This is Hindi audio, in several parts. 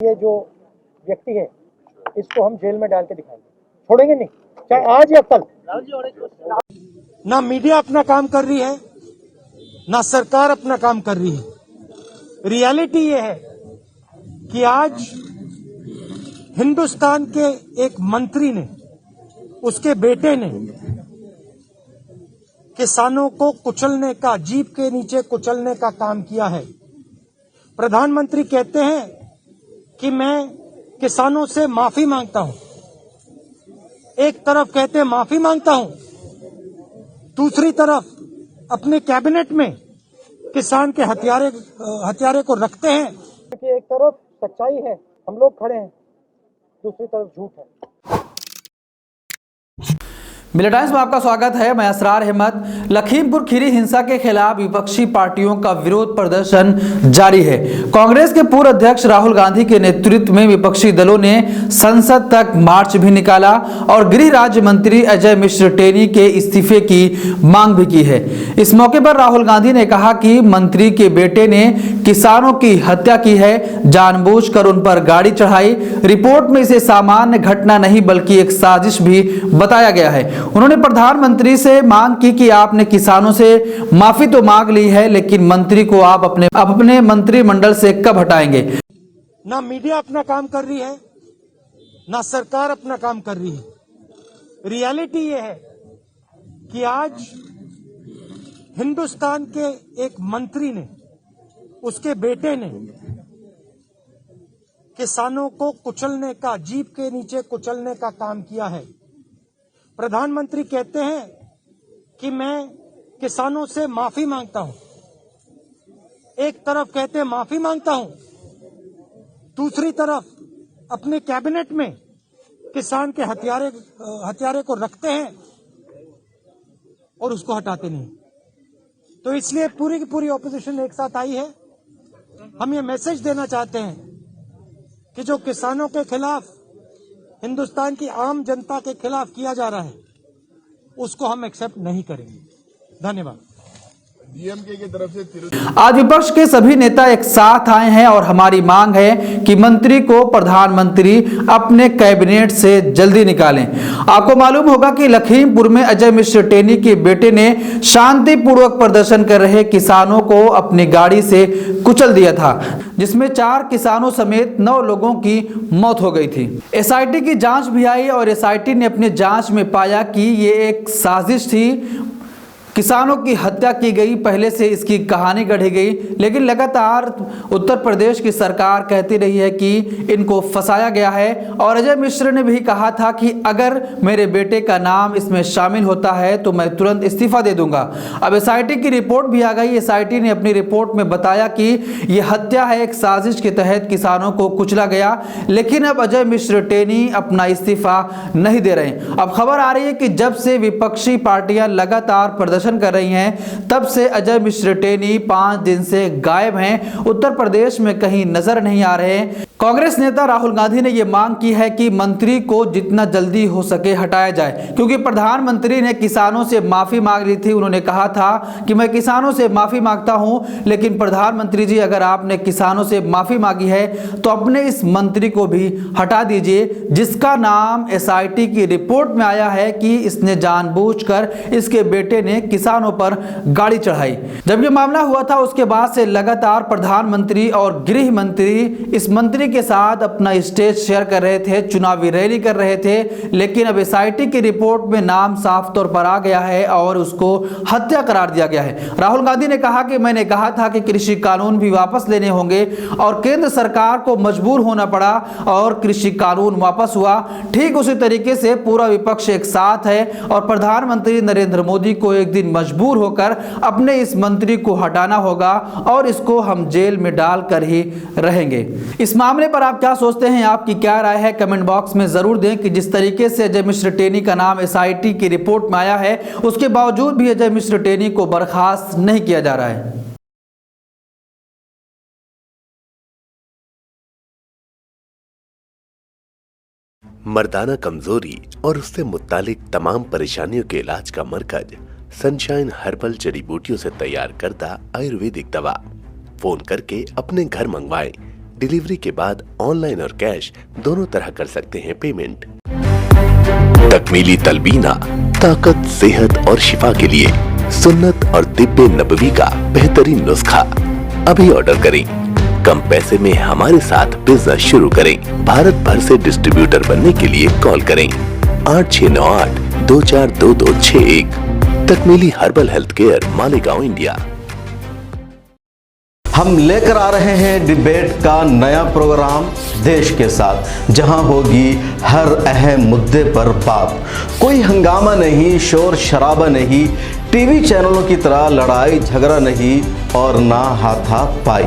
ये जो व्यक्ति है इसको हम जेल में डाल के दिखाएंगे, छोड़ेंगे नहीं, चाहे आज या कल। ना मीडिया अपना काम कर रही है, ना सरकार अपना काम कर रही है। रियलिटी ये है कि आज हिंदुस्तान के एक मंत्री ने, उसके बेटे ने किसानों को कुचलने का, जीभ के नीचे कुचलने का काम किया है। प्रधानमंत्री कहते हैं कि मैं किसानों से माफी मांगता हूं। एक तरफ कहते हैं माफी मांगता हूं, दूसरी तरफ अपने कैबिनेट में किसान के हत्यारे को रखते हैं कि एक तरफ सच्चाई है, हम लोग खड़े हैं, दूसरी तरफ झूठ है। मिले टाइम्स में आपका स्वागत है। मैं असरार अहमद। लखीमपुर खीरी हिंसा के खिलाफ विपक्षी पार्टियों का विरोध प्रदर्शन जारी है। कांग्रेस के पूर्व अध्यक्ष राहुल गांधी के नेतृत्व में विपक्षी दलों ने संसद तक मार्च भी निकाला और गृह राज्य मंत्री अजय मिश्र टेनी के इस्तीफे की मांग भी की है। इस मौके पर राहुल गांधी ने कहा कि मंत्री के बेटे ने किसानों की हत्या की है, जानबूझकर उन पर गाड़ी चढ़ाई। रिपोर्ट में इसे सामान्य घटना नहीं बल्कि एक साजिश भी बताया गया है। उन्होंने प्रधानमंत्री से मांग की कि आपने किसानों से माफी तो मांग ली है, लेकिन मंत्री को आप अपने मंत्रिमंडल से कब हटाएंगे। ना मीडिया अपना काम कर रही है, ना सरकार अपना काम कर रही है। रियलिटी ये है कि आज हिंदुस्तान के एक मंत्री ने, उसके बेटे ने किसानों को कुचलने का, जीभ के नीचे कुचलने का काम किया है। प्रधानमंत्री कहते हैं कि मैं किसानों से माफी मांगता हूं। एक तरफ कहते हैं माफी मांगता हूं, दूसरी तरफ अपने कैबिनेट में किसान के हत्यारे को रखते हैं और उसको हटाते नहीं। तो इसलिए पूरी की पूरी ऑपोजिशन एक साथ आई है। हम ये मैसेज देना चाहते हैं कि जो किसानों के खिलाफ, हिंदुस्तान की आम जनता के खिलाफ किया जा रहा है, उसको हम एक्सेप्ट नहीं करेंगे। धन्यवाद। डीएमके की तरफ से आज विपक्ष के सभी नेता एक साथ आए हैं और हमारी मांग है कि मंत्री को प्रधानमंत्री अपने कैबिनेट से जल्दी निकालें। आपको मालूम होगा कि लखीमपुर में अजय मिश्र टेनी के बेटे ने शांतिपूर्वक प्रदर्शन कर रहे किसानों को अपनी गाड़ी से कुचल दिया था, जिसमें 4 किसानों समेत 9 लोगों की मौत हो गई थी। एसआईटी की जांच भी आई और एसआईटी ने अपनी जांच में पाया कि ये एक साजिश थी, किसानों की हत्या की गई। पहले से इसकी कहानी गढ़ी गई, लेकिन लगातार उत्तर प्रदेश की सरकार कहती रही है कि इनको फंसाया गया है। और अजय मिश्र ने भी कहा था कि अगर मेरे बेटे का नाम इसमें शामिल होता है तो मैं तुरंत इस्तीफा दे दूंगा। अब एसआईटी की रिपोर्ट भी आ गई। एसआईटी ने अपनी रिपोर्ट में बताया कि यह हत्या है, एक साजिश के तहत किसानों को कुचला गया। लेकिन अब अजय मिश्र टेनी अपना इस्तीफा नहीं दे रहे। अब खबर आ रही है कि जब से विपक्षी पार्टियां लगातार प्रदर्शन कर रही हैं, तब से अजय मिश्र टेनी 5 दिन से गायब हैं, उत्तर प्रदेश में कहीं नजर नहीं आ रहे। कांग्रेस नेता राहुल गांधी ने यह मांग की है कि मंत्री को जितना जल्दी हो सके हटाया जाए, क्योंकि प्रधानमंत्री ने किसानों से माफी मांग ली थी। उन्होंने कहा था कि मैं किसानों से माफी मांगता हूं, लेकिन प्रधानमंत्री जी अगर आपने किसानों से माफी मांगी है तो अपने इस मंत्री को भी हटा दीजिए, जिसका नाम एसआईटी की रिपोर्ट में आया है कि इसने जानबूझकर इसके बेटे ने किसानों पर गाड़ी चढ़ाई। जब यह मामला हुआ था उसके बाद से लगातार प्रधानमंत्री और गृह मंत्री इस मंत्री के साथ अपना स्टेज शेयर कर रहे थे, चुनावी रैली कर रहे थे। लेकिन अब एसआईटी की रिपोर्ट में नाम साफ तौर पर आ गया है और उसको हत्या करार दिया गया है। राहुल गांधी ने कहा कि मैंने कहा था कि कृषि कानून भी वापस लेने होंगे और केंद्र सरकार को मजबूर होना पड़ा और कृषि कानून वापस हुआ। ठीक उसी तरीके से पूरा विपक्ष एक साथ है और प्रधानमंत्री नरेंद्र मोदी को एक दिन मजबूर होकर अपने इस मंत्री को हटाना होगा और इसको हम जेल में डालकर ही रहेंगे। इस मामले पर आप क्या सोचते हैं, आपकी क्या राय है, कमेंट बॉक्स में जरूर दें। कि जिस तरीके से अजय मिश्र टेनी का नाम एसआईटी की रिपोर्ट में आया है, उसके बावजूद भी अजय मिश्र टेनी को बर्खास्त नहीं किया जा रहा है। मर्दाना कमजोरी और उससे मुत्तालिक तमाम परेशानियों के इलाज का मरकज सनशाइन हर्बल जड़ी बूटियों से तैयार करता आयुर्वेदिक दवा। फोन करके अपने घर मंगवाएं डिलीवरी के बाद ऑनलाइन और कैश दोनों तरह कर सकते हैं पेमेंट। तकमीली तलबीना, ताकत, सेहत और शिफा के लिए सुन्नत और तिब्बे नबवी का बेहतरीन नुस्खा। अभी ऑर्डर करें, कम पैसे में हमारे साथ बिजनेस शुरू करें। भारत भर से डिस्ट्रीब्यूटर बनने के लिए कॉल करें 8698242261। Takmili herbal health care, Malegaon, India. हम लेकर आ रहे हैं डिबेट का नया प्रोग्राम देश के साथ, जहां होगी हर अहम मुद्दे पर बात। कोई हंगामा नहीं, शोर शराबा नहीं, टीवी चैनलों की तरह लड़ाई झगड़ा नहीं और ना हाथापाई।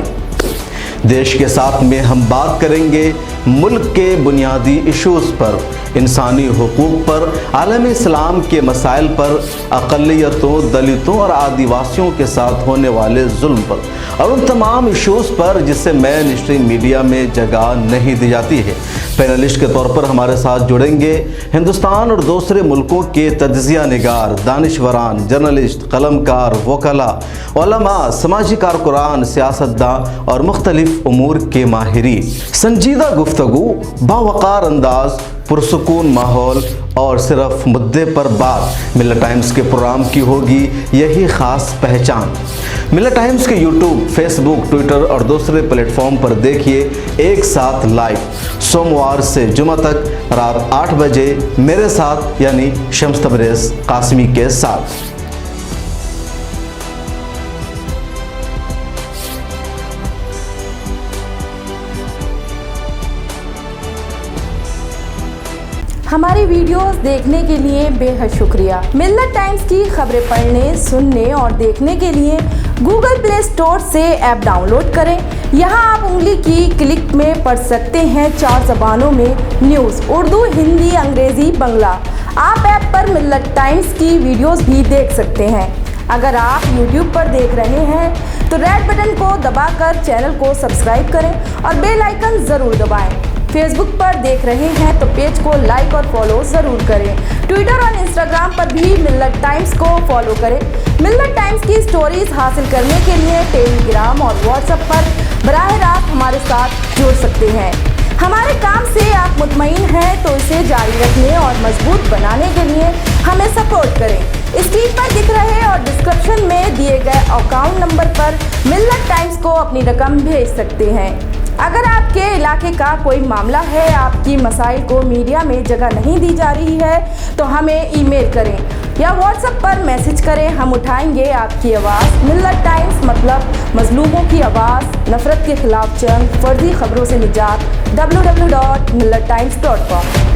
देश के साथ में हम बात करेंगे मुल्क के बुनियादी इश्यूज़ पर, इंसानी हुकूक पर, आलम इस्लाम के मसाइल पर, अक़लियतों, दलितों और आदिवासियों के साथ होने वाले जुल्म पर और उन तमाम इश्यूज़ पर जिससे मेन स्ट्रीम मीडिया में जगह नहीं दी जाती है। पैनलिस्ट के तौर पर हमारे साथ जुड़ेंगे हिंदुस्तान और दूसरे मुल्कों के तज्ज़िया निगार, दानिशवरान, जर्नलिस्ट, कलमकार, वकला, उलमा, समाजी कारकुरान, सियासतदान और मुख्तलिफ उमूर के माहिरीन। संजीदा गुफ्तगू, बावकार अंदाज, पुरसुकून माहौल और सिर्फ मुद्दे पर बात। मिल्लत टाइम्स के प्रोग्राम की होगी यही ख़ास पहचान। मिल्लत टाइम्स के यूट्यूब, फेसबुक, ट्विटर और दूसरे प्लेटफॉर्म पर देखिए एक साथ लाइव, सोमवार से जुमा तक रात 8 बजे मेरे साथ यानी शम्स तबरेज़ कासमी के साथ। हमारी वीडियोस देखने के लिए बेहद शुक्रिया। मिल्लत टाइम्स की खबरें पढ़ने, सुनने और देखने के लिए गूगल प्ले स्टोर से ऐप डाउनलोड करें। यहां आप उंगली की क्लिक में पढ़ सकते हैं 4 ज़बानों में न्यूज़, उर्दू, हिंदी, अंग्रेज़ी, बंगला। आप ऐप पर मिल्लत टाइम्स की वीडियोस भी देख सकते हैं। अगर आप YouTube पर देख रहे हैं तो रेड बटन को दबाकर चैनल को सब्सक्राइब करें और बेल आइकन ज़रूर दबाएं। फेसबुक पर देख रहे हैं तो पेज को लाइक और फॉलो ज़रूर करें। ट्विटर और इंस्टाग्राम पर भी मिल्लत टाइम्स को फॉलो करें। मिल्लत टाइम्स की स्टोरीज हासिल करने के लिए टेलीग्राम और व्हाट्सएप पर बराह रास्त हमारे साथ जुड़ सकते हैं। हमारे काम से आप मुतमईन हैं तो इसे जारी रखने और मजबूत बनाने के लिए हमें सपोर्ट करें। स्क्रीन पर दिख रहे और डिस्क्रिप्शन में दिए गए अकाउंट नंबर पर मिल्लत टाइम्स को अपनी रकम भेज सकते हैं। अगर आपके इलाके का कोई मामला है, आपकी मसाइल को मीडिया में जगह नहीं दी जा रही है तो हमें ईमेल करें या व्हाट्सएप पर मैसेज करें। हम उठाएंगे आपकी आवाज़। मिल्लत टाइम्स मतलब मजलूमों की आवाज़, नफरत के खिलाफ जंग, फर्जी खबरों से निजात। www.millattimes.com